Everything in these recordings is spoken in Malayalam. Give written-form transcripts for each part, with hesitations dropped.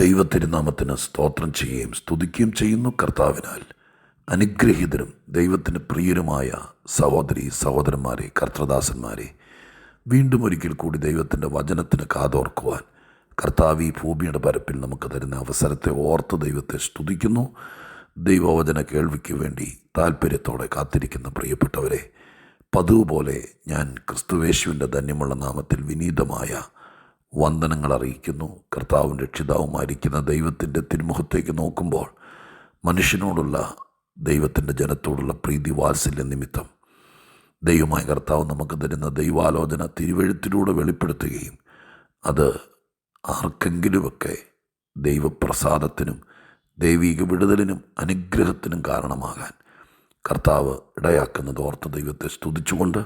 ദൈവത്തിരുനാമത്തിന് സ്തോത്രം ചെയ്യുകയും സ്തുതിക്കുകയും ചെയ്യുന്നു. കർത്താവിനാൽ അനുഗ്രഹീതരും ദൈവത്തിന് പ്രിയരുമായ സഹോദരി സഹോദരന്മാരെ, കർത്തൃദാസന്മാരെ, വീണ്ടും ഒരിക്കൽ കൂടി ദൈവത്തിൻ്റെ വചനത്തിന് കാതോർക്കുവാൻ കർത്താവ് ഈ ഭൂമിയുടെ പരപ്പിൽ നമുക്ക് തരുന്ന അവസരത്തെ ഓർത്ത് ദൈവത്തെ സ്തുതിക്കുന്നു. ദൈവവചന കേൾവിക്ക് വേണ്ടി താല്പര്യത്തോടെ കാത്തിരിക്കുന്ന പ്രിയപ്പെട്ടവരെ, പതിവ് പോലെ ഞാൻ ക്രിസ്തുവേശുവിൻ്റെ ധന്യമുള്ള നാമത്തിൽ വിനീതമായ വന്ദനങ്ങൾ അറിയിക്കുന്നു. കർത്താവും രക്ഷിതാവുമായിരിക്കുന്ന ദൈവത്തിൻ്റെ തിരുമുഖത്തേക്ക് നോക്കുമ്പോൾ മനുഷ്യനോടുള്ള ദൈവത്തിൻ്റെ ജനത്തോടുള്ള പ്രീതി വാത്സല്യ നിമിത്തം ദൈവമായ കർത്താവ് നമുക്ക് തരുന്ന ദൈവാലോചന തിരുവെഴുത്തിലൂടെ വെളിപ്പെടുത്തുകയും അത് ആർക്കെങ്കിലുമൊക്കെ ദൈവപ്രസാദത്തിനും ദൈവിക വിടുതലിനും അനുഗ്രഹത്തിനും കാരണമാകാൻ കർത്താവ് ഇടയാക്കുന്നത് ഓർത്ത് ദൈവത്തെ സ്തുതിച്ചുകൊണ്ട്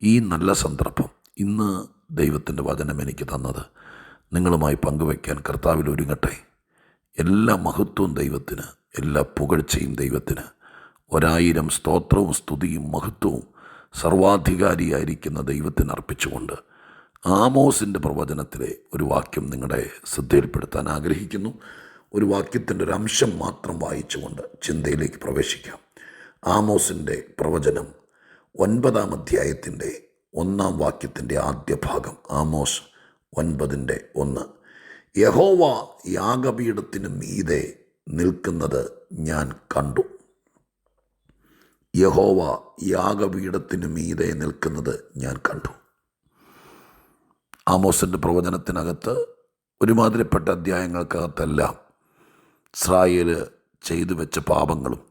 ഈ നല്ല സന്ദർഭം ഇന്ന് ദൈവത്തിൻ്റെ വചനം എനിക്ക് തന്നത് നിങ്ങളുമായി പങ്കുവയ്ക്കാൻ കർത്താവിൽ ഒരുങ്ങട്ടെ. എല്ലാ മഹത്വവും ദൈവത്തിന്, എല്ലാ പുകഴ്ചയും ദൈവത്തിന്, 1000 സ്തോത്രവും സ്തുതിയും മഹത്വവും സർവാധികാരിയായിരിക്കുന്ന ദൈവത്തിന് അർപ്പിച്ചുകൊണ്ട് ആമോസിൻ്റെ പ്രവചനത്തിലെ ഒരു വാക്യം നിങ്ങളുടെ ശ്രദ്ധയിൽപ്പെടുത്താൻ ആഗ്രഹിക്കുന്നു. ഒരു വാക്യത്തിൻ്റെ ഒരു അംശം മാത്രം വായിച്ചുകൊണ്ട് ചിന്തയിലേക്ക് പ്രവേശിക്കാം. ആമോസിൻ്റെ പ്രവചനം 9-ാം അധ്യായത്തിൻ്റെ 1-ാം വാക്യത്തിൻ്റെ ആദ്യ ഭാഗം. ആമോസ് 9:1. യഹോവ യാഗപീഠത്തിന് മീതെ നിൽക്കുന്നത് ഞാൻ കണ്ടു. യഹോവ യാഗപീഠത്തിന് മീതെ നിൽക്കുന്നത് ഞാൻ കണ്ടു. ആമോസിൻ്റെ പ്രവചനത്തിനകത്ത് ഒരുമാതിരിപ്പെട്ട അധ്യായങ്ങൾക്കകത്തെല്ലാം ഇസ്രായേൽ ചെയ്തു വെച്ച പാപങ്ങളും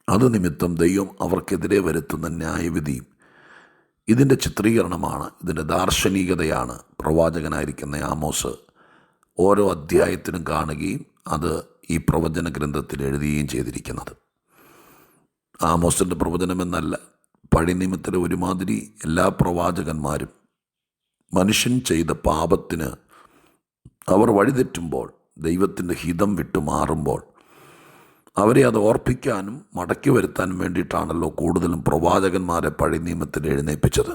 അത് നിമിത്തം ദൈവം അവർക്കെതിരെ വരുത്തുന്ന ന്യായവിധിയും ഇതിൻ്റെ ചിത്രീകരണമാണ്, ഇതിൻ്റെ ദാർശനികതയാണ് പ്രവാചകനായിരിക്കുന്ന ആമോസ് ഓരോ അധ്യായത്തിനും കാണുകയും അത് ഈ പ്രവചന ഗ്രന്ഥത്തിൽ എഴുതുകയും ചെയ്തിരിക്കുന്നത്. ആമോസിൻ്റെ പ്രവചനമെന്നല്ല, പഴയ നിയമത്തിലെ ഒരുമാതിരി എല്ലാ പ്രവാചകന്മാരും മനുഷ്യൻ ചെയ്ത പാപത്തിന് അവർ വഴിതെറ്റുമ്പോൾ, ദൈവത്തിൻ്റെ ഹിതം വിട്ടു മാറുമ്പോൾ അവരെ അത് ഓർപ്പിക്കാനും മടക്കി വരുത്താനും വേണ്ടിയിട്ടാണല്ലോ കൂടുതലും പ്രവാചകന്മാരെ പഴയ നിയമത്തിൽ എഴുന്നേൽപ്പിച്ചത്.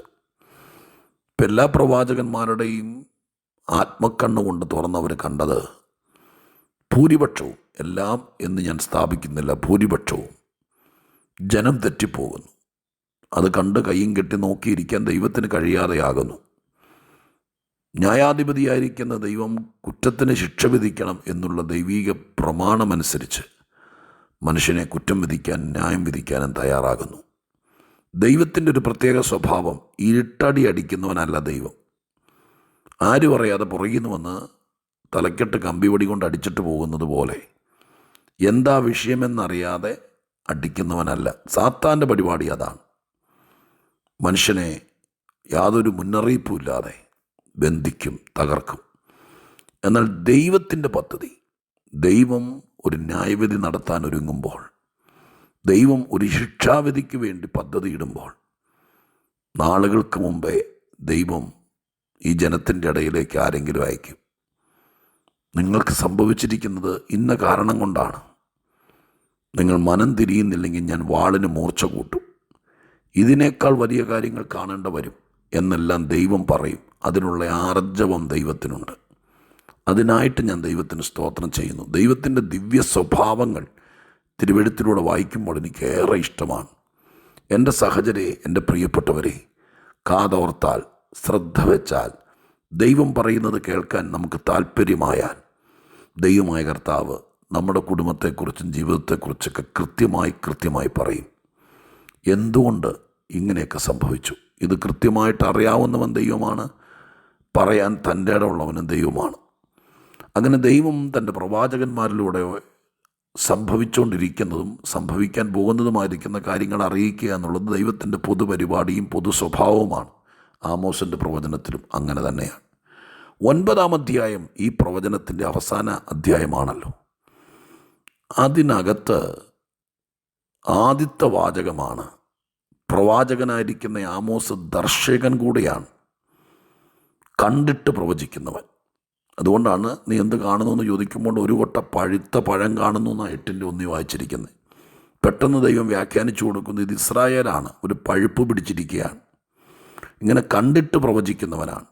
ഇപ്പം എല്ലാ പ്രവാചകന്മാരുടെയും ആത്മക്കണ്ണുകൊണ്ട് തുറന്നവർ കണ്ടത് ഭൂരിപക്ഷവും, എല്ലാം എന്ന് ഞാൻ സ്ഥാപിക്കുന്നില്ല, ഭൂരിപക്ഷവും ജനം തെറ്റിപ്പോകുന്നു. അത് കണ്ട് കയ്യും കെട്ടി നോക്കിയിരിക്കാൻ ദൈവത്തിന് കഴിയാതെയാകുന്നു. ന്യായാധിപതിയായിരിക്കുന്ന ദൈവം കുറ്റത്തിന് ശിക്ഷ വിധിക്കണം എന്നുള്ള ദൈവീക പ്രമാണമനുസരിച്ച് മനുഷ്യനെ കുറ്റം വിധിക്കാൻ, ന്യായം വിധിക്കാനും തയ്യാറാകുന്നു. ദൈവത്തിൻ്റെ ഒരു പ്രത്യേക സ്വഭാവം, ഇരുട്ടടി അടിക്കുന്നവനല്ല ദൈവം. ആരും അറിയാതെ പുറകിൽ നിന്ന് വന്ന് തലക്കെട്ട് കമ്പിവടി കൊണ്ട് അടിച്ചിട്ട് പോകുന്നത് പോലെ എന്താ വിഷയമെന്നറിയാതെ അടിക്കുന്നവനല്ല. സാത്താൻ്റെ പരിപാടി അതാണ്. മനുഷ്യനെ യാതൊരു മുന്നറിയിപ്പും ഇല്ലാതെ ബന്ധിക്കും, തകർക്കും. എന്നാൽ ദൈവത്തിൻ്റെ പദ്ധതി, ദൈവം ഒരു ന്യായവിധി നടത്താൻ ഒരുങ്ങുമ്പോൾ, ദൈവം ഒരു ശിക്ഷാവിധിക്ക് വേണ്ടി പദ്ധതി ഇടുമ്പോൾ, നാളുകൾക്ക് മുമ്പേ ദൈവം ഈ ജനത്തിൻ്റെ ഇടയിലേക്ക് ആരെങ്കിലും അയക്കും. നിങ്ങൾക്ക് സംഭവിച്ചിരിക്കുന്നത് ഇന്ന കാരണം കൊണ്ടാണ്, നിങ്ങൾ മനം തിരിയുന്നില്ലെങ്കിൽ ഞാൻ വാളിന് മൂർച്ച കൂട്ടും, ഇതിനേക്കാൾ വലിയ കാര്യങ്ങൾ കാണേണ്ട വരും എന്നെല്ലാം ദൈവം പറയും. അതിനുള്ള ആർജവം ദൈവത്തിനുണ്ട്. അതിനായിട്ട് ഞാൻ ദൈവത്തിന് സ്തോത്രം ചെയ്യുന്നു. ദൈവത്തിൻ്റെ ദിവ്യ സ്വഭാവങ്ങൾ തിരുവെഴുത്തിലൂടെ വായിക്കുമ്പോൾ എനിക്ക് ഏറെ ഇഷ്ടമാണ്. എൻ്റെ സഹചരെ, എൻ്റെ പ്രിയപ്പെട്ടവരെ, കാതോർത്താൽ, ശ്രദ്ധ വെച്ചാൽ, ദൈവം പറയുന്നത് കേൾക്കാൻ നമുക്ക് താല്പര്യമായാൽ, ദൈവമായ കർത്താവ് നമ്മുടെ കുടുംബത്തെക്കുറിച്ചും ജീവിതത്തെക്കുറിച്ചൊക്കെ കൃത്യമായി പറയും. എന്തുകൊണ്ട് ഇങ്ങനെയൊക്കെ സംഭവിച്ചു? ഇത് കൃത്യമായിട്ട് അറിയാവുന്നവൻ ദൈവമാണ്, പറയാൻ തൻ്റെ ഇടമുള്ളവനും ദൈവമാണ്. അങ്ങനെ ദൈവം തൻ്റെ പ്രവാചകന്മാരിലൂടെ സംഭവിച്ചുകൊണ്ടിരിക്കുന്നതും സംഭവിക്കാൻ പോകുന്നതുമായിരിക്കുന്ന കാര്യങ്ങൾ അറിയിക്കുക എന്നുള്ളത് ദൈവത്തിൻ്റെ പൊതുപരിപാടിയും പൊതു സ്വഭാവവുമാണ്. ആമോസിൻ്റെ പ്രവചനത്തിലും അങ്ങനെ തന്നെയാണ്. 9-ാം അധ്യായം ഈ പ്രവചനത്തിൻ്റെ അവസാന അധ്യായമാണല്ലോ. അതിനകത്ത് ആദ്യത്തെ വാചകമാണ്. പ്രവാചകനായിരിക്കുന്ന ആമോസ് ദർശകൻ കൂടെയാണ്, കണ്ടിട്ട് പ്രവചിക്കുന്നവൻ. അതുകൊണ്ടാണ് നീ എന്ത് കാണുന്നു എന്ന് ചോദിക്കുമ്പോൾ ഒരു കൊട്ട പഴുത്ത പഴം കാണുന്നു എന്നാണ് 8:1 വായിച്ചിരിക്കുന്നത്. പെട്ടെന്ന് ദൈവം വ്യാഖ്യാനിച്ചു കൊടുക്കുന്നത് ഇത് ഇസ്രായേലാണ്, ഒരു പഴുപ്പ് പിടിച്ചിരിക്കുകയാണ്. ഇങ്ങനെ കണ്ടിട്ട് പ്രവചിക്കുന്നവനാണ്.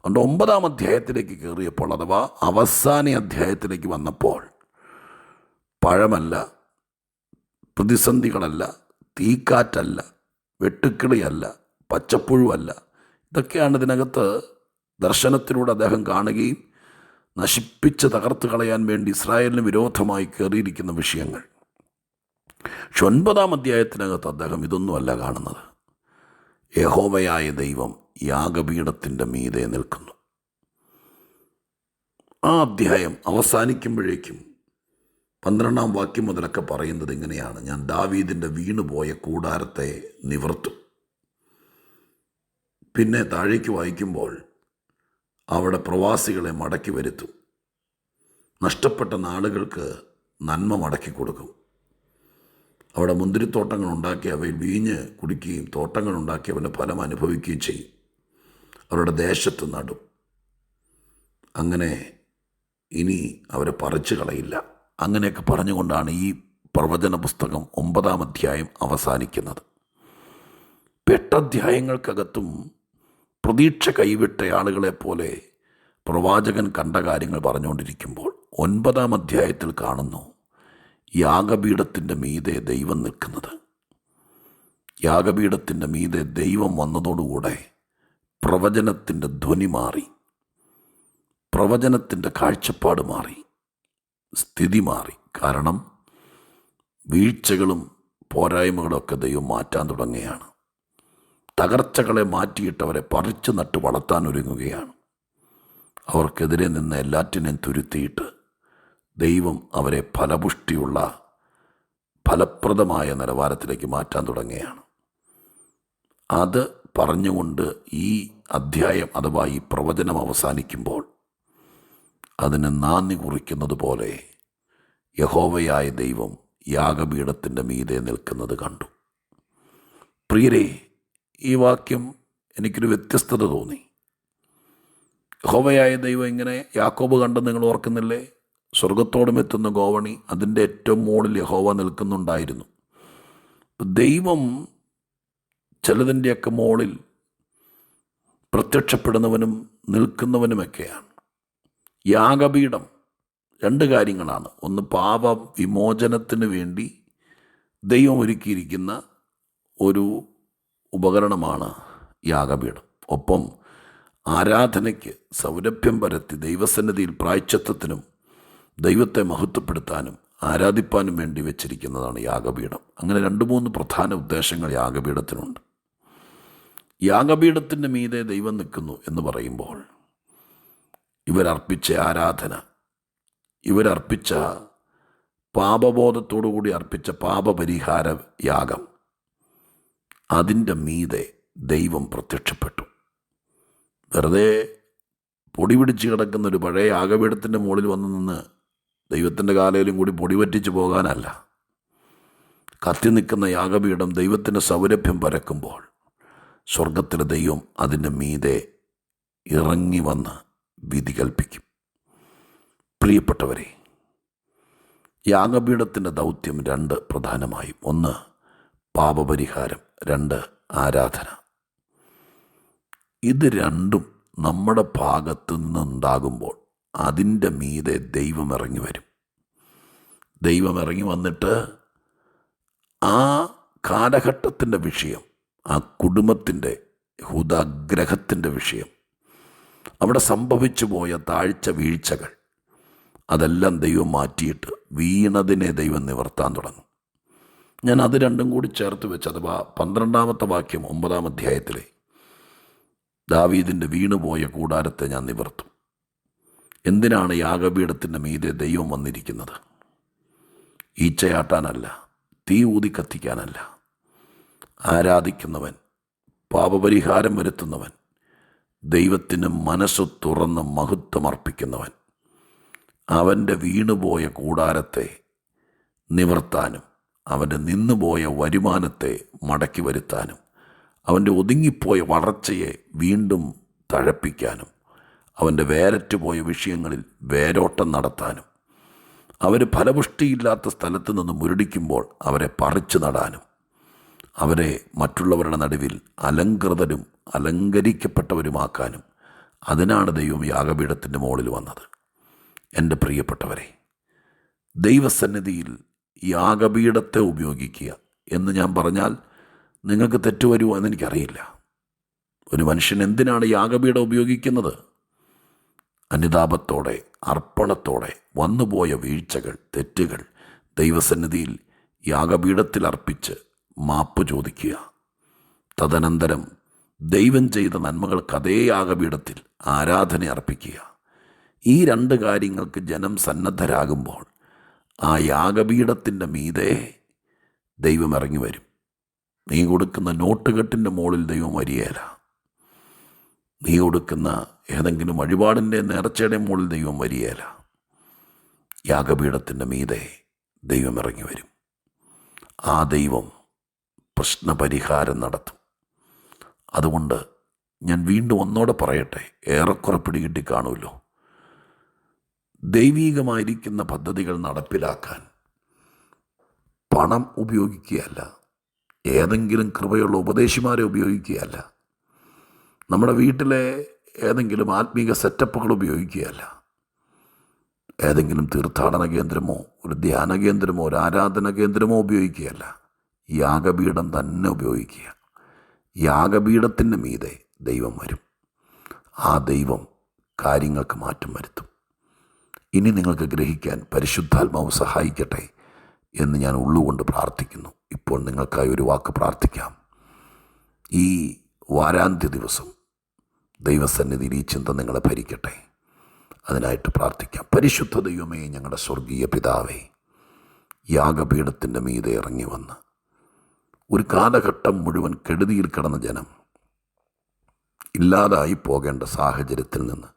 അതുകൊണ്ട് 9-ാം അധ്യായത്തിലേക്ക് കയറിയപ്പോൾ, അഥവാ അവസാന അധ്യായത്തിലേക്ക് വന്നപ്പോൾ, പഴമല്ല, പ്രതിസന്ധികളല്ല, തീക്കാറ്റല്ല, വെട്ടുക്കിളിയല്ല, പച്ചപ്പുഴുവല്ല, ഇതൊക്കെയാണ് ഇതിനകത്ത് ദർശനത്തിലൂടെ അദ്ദേഹം കാണുകയും നശിപ്പിച്ച് തകർത്ത് കളയാൻ വേണ്ടി ഇസ്രായേലിന് വിരോധമായി കയറിയിരിക്കുന്ന വിഷയങ്ങൾ. പക്ഷെ 9-ാം അധ്യായത്തിനകത്ത് അദ്ദേഹം ഇതൊന്നുമല്ല കാണുന്നത്. യഹോവയായ ദൈവം യാഗപീഠത്തിൻ്റെ മീതെ നിൽക്കുന്നു. ആ അധ്യായം അവസാനിക്കുമ്പോഴേക്കും 12-ാം വാക്യം മുതലൊക്കെ പറയുന്നത് ഇങ്ങനെയാണ്: ഞാൻ ദാവീദിൻ്റെ വീണുപോയ കൂടാരത്തെ നിവർത്തും. പിന്നെ താഴേക്ക് വായിക്കുമ്പോൾ, അവിടെ പ്രവാസികളെ മടക്കി വരുത്തും. നഷ്ടപ്പെട്ട നാളുകൾക്ക് നന്മ മടക്കി കൊടുക്കും. അവിടെ മുന്തിരിത്തോട്ടങ്ങൾ ഉണ്ടാക്കി അവയിൽ വീഞ്ഞ് കുടിക്കുകയും തോട്ടങ്ങൾ ഉണ്ടാക്കി അവൻ്റെ ഫലം അനുഭവിക്കുകയും ചെയ്യും. അവരുടെ ദേശത്ത് നടും. അങ്ങനെ ഇനി അവരെ പറിച്ചു കളയില്ല. അങ്ങനെയൊക്കെ പറഞ്ഞുകൊണ്ടാണ് ഈ പ്രവചന പുസ്തകം 9-ാം അധ്യായം അവസാനിക്കുന്നത്. 8 അധ്യായങ്ങൾക്കകത്തും പ്രതീക്ഷ കൈവിട്ട ആളുകളെപ്പോലെ പ്രവാചകൻ കണ്ട കാര്യങ്ങൾ പറഞ്ഞുകൊണ്ടിരിക്കുമ്പോൾ 9-ാം അധ്യായത്തിൽ കാണുന്നു യാഗപീഠത്തിൻ്റെ മീതെ ദൈവം നിൽക്കുന്നത്. യാഗപീഠത്തിൻ്റെ മീതെ ദൈവം വന്നതോടുകൂടെ പ്രവചനത്തിൻ്റെ ധ്വനി മാറി, പ്രവചനത്തിൻ്റെ കാഴ്ചപ്പാട് മാറി, സ്ഥിതി മാറി. കാരണം വീഴ്ചകളും പോരായ്മകളൊക്കെ ദൈവം മാറ്റാൻ തുടങ്ങുകയാണ്. തകർച്ചകളെ മാറ്റിയിട്ടവരെ പറിച്ചു നട്ട് വളർത്താൻ ഒരുങ്ങുകയാണ്. അവർക്കെതിരെ നിന്ന് എല്ലാറ്റിനെയും തുരുത്തിയിട്ട് ദൈവം അവരെ ഫലപുഷ്ടിയുള്ള ഫലപ്രദമായ നിലവാരത്തിലേക്ക് മാറ്റാൻ തുടങ്ങുകയാണ്. അത് പറഞ്ഞുകൊണ്ട് ഈ അധ്യായം അഥവാ ഈ പ്രവചനം അവസാനിക്കുമ്പോൾ അതിന് നാന്ദി കുറിക്കുന്നത് പോലെ യഹോവയായ ദൈവം യാഗപീഠത്തിൻ്റെ മീതെ നിൽക്കുന്നത് കണ്ടു. പ്രിയരെ, ഈ വാക്യം എനിക്കൊരു വ്യത്യസ്തത തോന്നി. യഹോവയായ ദൈവം ഇങ്ങനെ യാക്കോബ് കണ്ടെന്ന് നിങ്ങൾ ഓർക്കുന്നില്ലേ? സ്വർഗത്തോടും എത്തുന്ന ഗോവണി, അതിൻ്റെ ഏറ്റവും മുകളിൽ യഹോവ നിൽക്കുന്നുണ്ടായിരുന്നു. ദൈവം ചിലതിൻ്റെയൊക്കെ മുകളിൽ പ്രത്യക്ഷപ്പെടുന്നവനും നിൽക്കുന്നവനുമൊക്കെയാണ്. യാഗപീഠം 2 കാര്യങ്ങളാണ്. ഒന്ന്, പാപ വിമോചനത്തിന് വേണ്ടി ദൈവം ഒരുക്കിയിരിക്കുന്ന ഒരു ഉപകരണമാണ് യാഗപീഠം. ഒപ്പം ആരാധനയ്ക്ക് സൗരഭ്യം പരത്തി ദൈവസന്നിധിയിൽ പ്രായശ്ചിത്തത്തിനും ദൈവത്തെ മഹത്വപ്പെടുത്താനും ആരാധിപ്പാനും വേണ്ടി വെച്ചിരിക്കുന്നതാണ് യാഗപീഠം. അങ്ങനെ 2-3 പ്രധാന ഉദ്ദേശങ്ങൾ യാഗപീഠത്തിനുണ്ട്. യാഗപീഠത്തിൻ്റെ മീതെ ദൈവം നിൽക്കുന്നു എന്ന് പറയുമ്പോൾ ഇവരർപ്പിച്ച ആരാധന, ഇവരർപ്പിച്ച പാപബോധത്തോടുകൂടി അർപ്പിച്ച പാപപരിഹാര യാഗം, അതിൻ്റെ മീതെ ദൈവം പ്രത്യക്ഷപ്പെട്ടു. വെറുതെ പൊടി പിടിച്ച് കിടക്കുന്ന ഒരു പഴയ യാഗപീഠത്തിൻ്റെ മുകളിൽ വന്ന് നിന്ന് ദൈവത്തിൻ്റെ കാലയിലും കൂടി പൊടി പറ്റിച്ച് പോകാനല്ല. കത്തി നിൽക്കുന്ന യാഗപീഠം ദൈവത്തിൻ്റെ സൗരഭ്യം പരക്കുമ്പോൾ സ്വർഗത്തിലെ ദൈവം അതിൻ്റെ മീതെ ഇറങ്ങി വന്ന് വിധി കൽപ്പിക്കും. പ്രിയപ്പെട്ടവരെ, യാഗപീഠത്തിൻ്റെ ദൗത്യം 2 പ്രധാനമായും: 1 പാപപരിഹാരം, 2 ആരാധന. ഇത് രണ്ടും നമ്മുടെ ഭാഗത്തു നിന്നുണ്ടാകുമ്പോൾ അതിൻ്റെ മീതെ ദൈവം ഇറങ്ങി വരും. ദൈവം ഇറങ്ങി വന്നിട്ട് ആ കാലഘട്ടത്തിൻ്റെ വിഷയം, ആ കുടുംബത്തിൻ്റെ ഹുദാഗ്രഹത്തിൻ്റെ വിഷയം, അവിടെ സംഭവിച്ചു പോയ താഴ്ച വീഴ്ചകൾ, അതെല്ലാം ദൈവം മാറ്റിയിട്ട് വീണതിനെ ദൈവം നിവർത്താൻ തുടങ്ങും. ഞാൻ അത് 2 കൂടി ചേർത്ത് വെച്ച്, അഥവാ 12-ാമത്തെ വാക്യം 9-ാം അധ്യായത്തിലെ ദാവീദിൻ്റെ വീണുപോയ കൂടാരത്തെ ഞാൻ നിവർത്തും. എന്തിനാണ് യാഗപീഠത്തിൻ്റെ മീതെ ദൈവം വന്നിരിക്കുന്നത്? ഈച്ചയാട്ടാനല്ല, തീ ഊതി കത്തിക്കാനല്ല. ആരാധിക്കുന്നവൻ, പാപപരിഹാരം വരുത്തുന്നവൻ, ദൈവത്തിന് മനസ്സ് തുറന്ന് മഹത്വമർപ്പിക്കുന്നവൻ, അവൻ്റെ വീണുപോയ കൂടാരത്തെ നിവർത്താനും അവൻ്റെ നിന്നുപോയ വരുമാനത്തെ മടക്കി വരുത്താനും അവൻ്റെ ഒതുങ്ങിപ്പോയ വളർച്ചയെ വീണ്ടും തഴപ്പിക്കാനും അവൻ്റെ വേരറ്റുപോയ വിഷയങ്ങളിൽ വേരോട്ടം നടത്താനും അവർ ഫലപുഷ്ടിയില്ലാത്ത സ്ഥലത്ത് നിന്ന് മുരടിക്കുമ്പോൾ അവരെ പറിച്ചു നടാനും അവരെ മറ്റുള്ളവരുടെ നടുവിൽ അലങ്കൃതരും അലങ്കരിക്കപ്പെട്ടവരുമാക്കാനും അതിനാണ് ദൈവം യാഗപീഠത്തിൻ്റെ മുകളിൽ വന്നത്. എൻ്റെ പ്രിയപ്പെട്ടവരെ, ദൈവസന്നിധിയിൽ യാഗപീഠത്തെ ഉപയോഗിക്കുക എന്ന് ഞാൻ പറഞ്ഞാൽ നിങ്ങൾക്ക് തെറ്റുവരുമോ എന്നെനിക്കറിയില്ല. ഒരു മനുഷ്യൻ എന്തിനാണ് യാഗപീഠം ഉപയോഗിക്കുന്നത്? അനുതാപത്തോടെ, അർപ്പണത്തോടെ വന്നുപോയ വീഴ്ചകൾ, തെറ്റുകൾ ദൈവസന്നിധിയിൽ യാഗപീഠത്തിൽ അർപ്പിച്ച് മാപ്പ് ചോദിക്കുക. തദനന്തരം ദൈവം ചെയ്ത നന്മകൾക്ക് അതേ യാഗപീഠത്തിൽ ആരാധന അർപ്പിക്കുക. ഈ രണ്ട് കാര്യങ്ങൾക്ക് ജനം സന്നദ്ധരാകുമ്പോൾ ആ യാഗപീഠത്തിൻ്റെ മീതെ ദൈവം ഇറങ്ങി വരും. നീ കൊടുക്കുന്ന നോട്ടുകെട്ടിൻ്റെ മുകളിൽ ദൈവം വരികയില്ല. നീ കൊടുക്കുന്ന ഏതെങ്കിലും വഴിപാടിൻ്റെ നേർച്ചയുടെ മുകളിൽ ദൈവം വരികയില്ല. യാഗപീഠത്തിൻ്റെ മീതെ ദൈവം ഇറങ്ങി വരും. ആ ദൈവം പ്രശ്നപരിഹാരം നടത്തും. അതുകൊണ്ട് ഞാൻ വീണ്ടും ഒന്നോടെ പറയട്ടെ, ഏറെക്കുറെ പിടികിട്ടി കാണുമല്ലോ. ദൈവീകമായിരിക്കുന്ന പദ്ധതികൾ നടപ്പിലാക്കാൻ പണം ഉപയോഗിക്കുകയല്ല, ഏതെങ്കിലും കൃപയുള്ള ഉപദേശിമാരെ ഉപയോഗിക്കുകയല്ല, നമ്മുടെ വീട്ടിലെ ഏതെങ്കിലും ആത്മീക സെറ്റപ്പുകൾ ഉപയോഗിക്കുകയല്ല, ഏതെങ്കിലും തീർത്ഥാടന കേന്ദ്രമോ ഒരു ധ്യാന കേന്ദ്രമോ ഒരു ആരാധന കേന്ദ്രമോ ഉപയോഗിക്കുകയല്ല. യാഗപീഠം തന്നെ ഉപയോഗിക്കുക. യാഗപീഠത്തിൻ്റെ മീതെ ദൈവം വരും. ആ ദൈവം കാര്യങ്ങൾക്ക് മാറ്റം വരുത്തും. ഇനി നിങ്ങൾക്ക് ഗ്രഹിക്കാൻ പരിശുദ്ധാത്മാവ് സഹായിക്കട്ടെ എന്ന് ഞാൻ ഉള്ളുകൊണ്ട് പ്രാർത്ഥിക്കുന്നു. ഇപ്പോൾ നിങ്ങൾക്കായി ഒരു വാക്ക് പ്രാർത്ഥിക്കാം. ഈ വാരാന്ത്യ ദിവസം ദൈവസന്നിധിയിൽ ഈ ചിന്ത നിങ്ങളെ ഭരിക്കട്ടെ. അതിനായിട്ട് പ്രാർത്ഥിക്കാം. പരിശുദ്ധ ദൈവമേ, ഞങ്ങളുടെ സ്വർഗീയ പിതാവേ, യാഗപീഠത്തിൻ്റെ മീതെ ഇറങ്ങി വന്ന് ഒരു കാലഘട്ടം മുഴുവൻ കെടുതിയിൽ കിടന്ന ജനം ഇല്ലാതായി പോകേണ്ട സാഹചര്യത്തിൽ നിന്ന്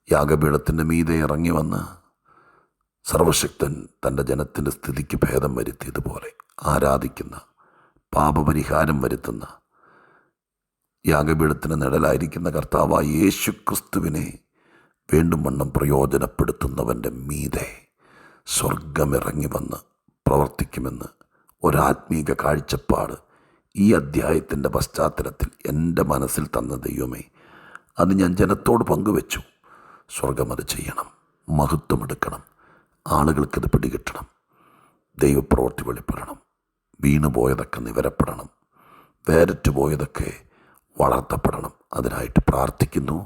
യാഗപീഠത്തിൻ്റെ മീതെ ഇറങ്ങി വന്ന് സർവശക്തൻ തൻ്റെ ജനത്തിൻ്റെ സ്ഥിതിക്ക് ഭേദം വരുത്തിയതുപോലെ ആരാധിക്കുന്ന, പാപപരിഹാരം വരുത്തുന്ന, യാഗപീഠത്തിന് നിഴലായിരിക്കുന്ന കർത്താവായ യേശു ക്രിസ്തുവിനെ വീണ്ടും വണ്ണം പ്രയോജനപ്പെടുത്തുന്നവൻ്റെ മീതെ സ്വർഗമിറങ്ങി വന്ന് പ്രവർത്തിക്കുമെന്ന് ഒരാത്മീക കാഴ്ചപ്പാട് ഈ അധ്യായത്തിൻ്റെ പശ്ചാത്തലത്തിൽ എൻ്റെ മനസ്സിൽ തന്ന ദൈവമേ, അത് ഞാൻ ജനത്തോട് പങ്കുവെച്ചു. സ്വർഗം അത് ചെയ്യണം, മഹത്വമെടുക്കണം, ആളുകൾക്കത് പിടികിട്ടണം, ദൈവപ്രവൃത്തി വെളിപ്പെടണം, വീണുപോയതൊക്കെ നിവരപ്പെടണം, വേരറ്റുപോയതൊക്കെ വളർത്തപ്പെടണം. അതിനായിട്ട് പ്രാർത്ഥിക്കുന്നു.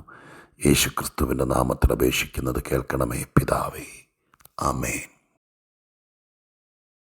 യേശുക്രിസ്തുവിൻ്റെ നാമത്തിൽ അപേക്ഷിക്കുന്നത് കേൾക്കണമേ പിതാവേ. ആമേൻ.